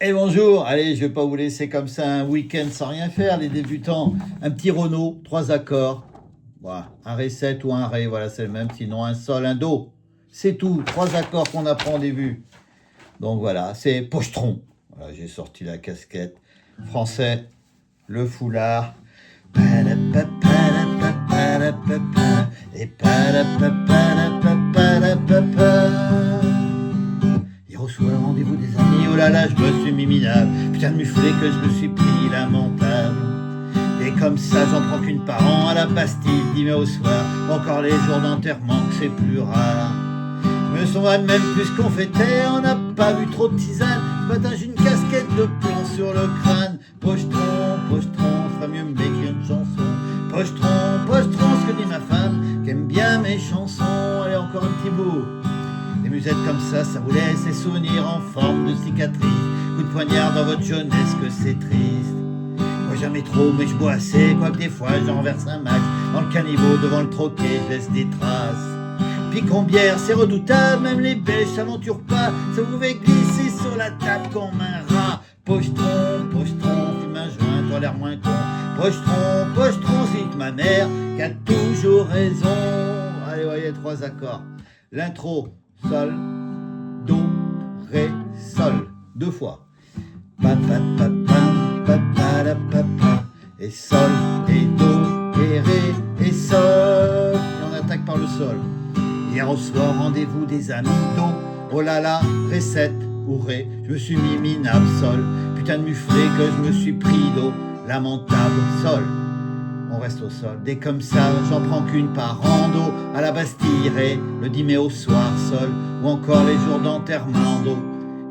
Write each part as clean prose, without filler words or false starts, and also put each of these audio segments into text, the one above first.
Et bonjour, allez, je vais pas vous laisser comme ça un week-end sans rien faire, les débutants. Un petit Renault, 3 accords. Voilà, un Ré 7 ou un Ré, voilà, c'est le même, sinon un Sol, un Do. C'est tout, 3 accords qu'on apprend au début. Donc voilà, c'est pochetron. Voilà, j'ai sorti la casquette. Français, le foulard. Et hier au soir, rendez-vous des amis, oh là là, je me suis mis minable. Putain de muflé que je me suis pris lamentable. Et comme ça, j'en prends qu'une par an à la Bastille, 10 mai au soir. Encore les jours d'enterrement, que c'est plus rare. Je me souviens même plus qu'on fêtait, on n'a pas vu trop de tisane. Ce matin, j'ai une casquette de plomb sur le crâne. Pochetron, pochetron, ferait mieux m'écrire une chanson. Pochetron, pochetron, ce que dit ma femme, qu'aime bien mes chansons. Allez, encore un petit bout. Des musettes comme ça vous laisse des souvenirs en forme de cicatrices. Coup de poignard dans votre jeunesse, que c'est triste. Moi jamais trop, mais je bois assez, quoique des fois j'en renverse un max. Dans le caniveau, devant le troquet, je laisse des traces. Picombière, c'est redoutable, même les Belges s'aventurent pas. Ça vous fait glisser sur la table comme un rat. Pochetron, pochetron, fume un joint, toi l'air moins con. Pochetron, pochetron, c'est ma mère qui a toujours raison. Allez, voyez, 3 accords. L'intro, Sol, Do, Ré, Sol. 2 fois. Pa, pa, pa, pa, pa, pa, la, pa, pa. Et Sol, et Do, et Ré, et Sol. Et on attaque par le Sol. Hier au soir, rendez-vous des amis, Do, oh là là, Ré 7 ou Ré, je me suis mis minable, Sol, putain de muflé que je me suis pris, Do, lamentable, Sol, on reste au Sol, dès comme ça, j'en prends qu'une par an, Do, à la Bastille, Ré, le 10 mai au soir, Sol, ou encore les jours d'enterrement, Do,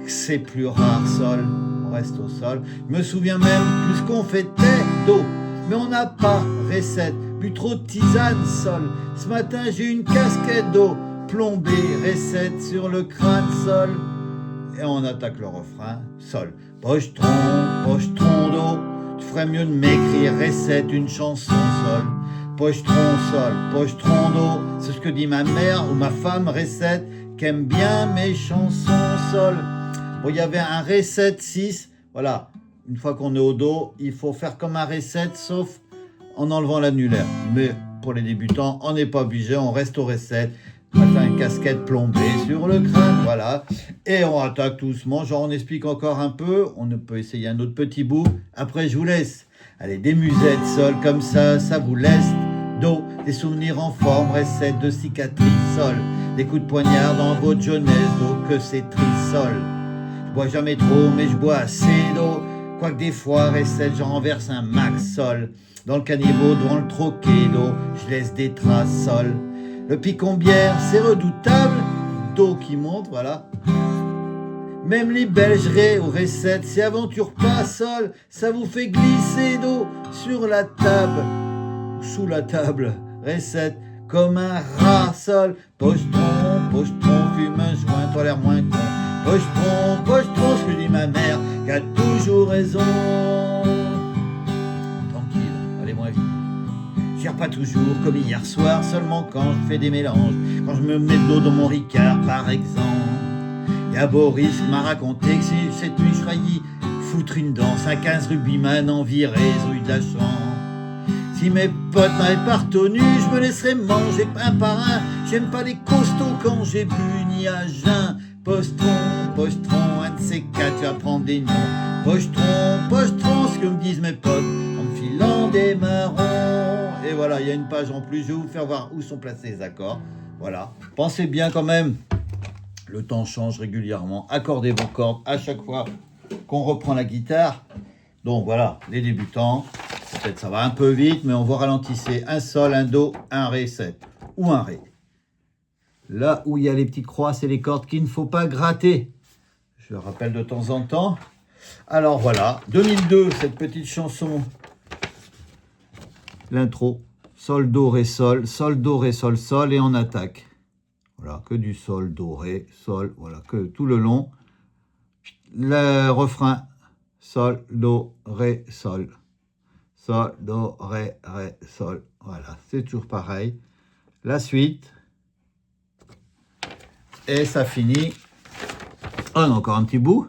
c'est plus rare, Sol, on reste au Sol, je me souviens même plus qu'on fêtait, Do, mais on n'a pas Ré 7, bu trop de tisane, Sol. Ce matin, j'ai une casquette d'eau plombée, Ré 7 sur le crâne, Sol. Et on attaque le refrain, Sol. Pochetron, pochetron d'eau, tu ferais mieux de m'écrire Ré 7, une chanson, Sol. Pochetron, Sol, pochetron d'eau, c'est ce que dit ma mère ou ma femme, Ré 7, qu'aime bien mes chansons, Sol. Bon, il y avait un Ré 7, 6, voilà. Une fois qu'on est au Do, il faut faire comme un Ré 7, sauf en enlevant l'annulaire. Mais pour les débutants, on n'est pas obligé, on reste au Ré 7. Matin, une casquette plombée sur le crâne, voilà. Et on attaque doucement, genre on explique encore un peu, on peut essayer un autre petit bout. Après, je vous laisse. Allez, des musettes, Sol, comme ça vous laisse. Do, des souvenirs en forme, Ré 7 de cicatrices, Sol. Des coups de poignard dans votre jeunesse, Do, que c'est triste, Sol. Je bois jamais trop, mais je bois assez, Do. Quoique des fois, Ré 7, j'en renverse un max, Sol. Dans le caniveau, devant le troquet, Do, je laisse des traces, Sol. Le picombière, c'est redoutable, Do qui monte, voilà. Même les Belges, Ré ou Ré 7, c'est aventure pas, Sol. Ça vous fait glisser, Do, sur la table, sous la table, Ré 7, comme un rat, Sol. Pochetron, pochetron, fume un joint, toi l'air moins con. Pochetron, pochetron, ce que dit ma mère, qui a toujours raison. Tranquille, allez, moi, je gère pas toujours comme hier soir, seulement quand je fais des mélanges, quand je me mets de l'eau dans mon Ricard, par exemple. Y'a Boris qui m'a raconté que si cette nuit je faillis foutre une danse à 15 rugbyman en virée, rue de la Chambre. Si mes potes n'avaient pas retenu, je me laisserais manger un par un. J'aime pas les costauds quand j'ai bu ni à jeun. Pochetron, pochetron, un de ces quatre, tu vas prendre des noms. Pochetron, pochetron, ce que me disent mes potes, en me filant des marrons. Et voilà, il y a une page en plus, je vais vous faire voir où sont placés les accords. Voilà, pensez bien quand même, le temps change régulièrement. Accordez vos cordes à chaque fois qu'on reprend la guitare. Donc voilà, les débutants, peut-être ça va un peu vite, mais on va ralentisser. Un Sol, un Do, un Ré 7 ou un Ré. Là où il y a les petites croix, c'est les cordes qu'il ne faut pas gratter. Je le rappelle de temps en temps. Alors voilà, 2002, cette petite chanson. L'intro. Sol, Do, Ré, Sol. Sol, Do, Ré, Sol, Sol. Et on attaque. Voilà, que du Sol, Do, Ré, Sol. Voilà, que tout le long. Le refrain. Sol, Do, Ré, Sol. Sol, Do, Ré, Ré, Sol. Voilà, c'est toujours pareil. La suite. Et ça finit. On a encore un petit bout.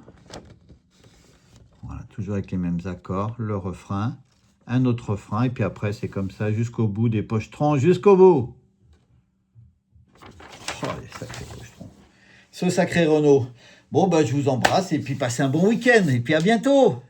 toujours avec les mêmes accords, le refrain, un autre refrain, et puis après c'est comme ça jusqu'au bout des pochetrons, jusqu'au bout. Oh, les sacrés pochetrons. Ce sacré Renaud. Bon, bah, je vous embrasse, et puis passez un bon week-end, et puis à bientôt.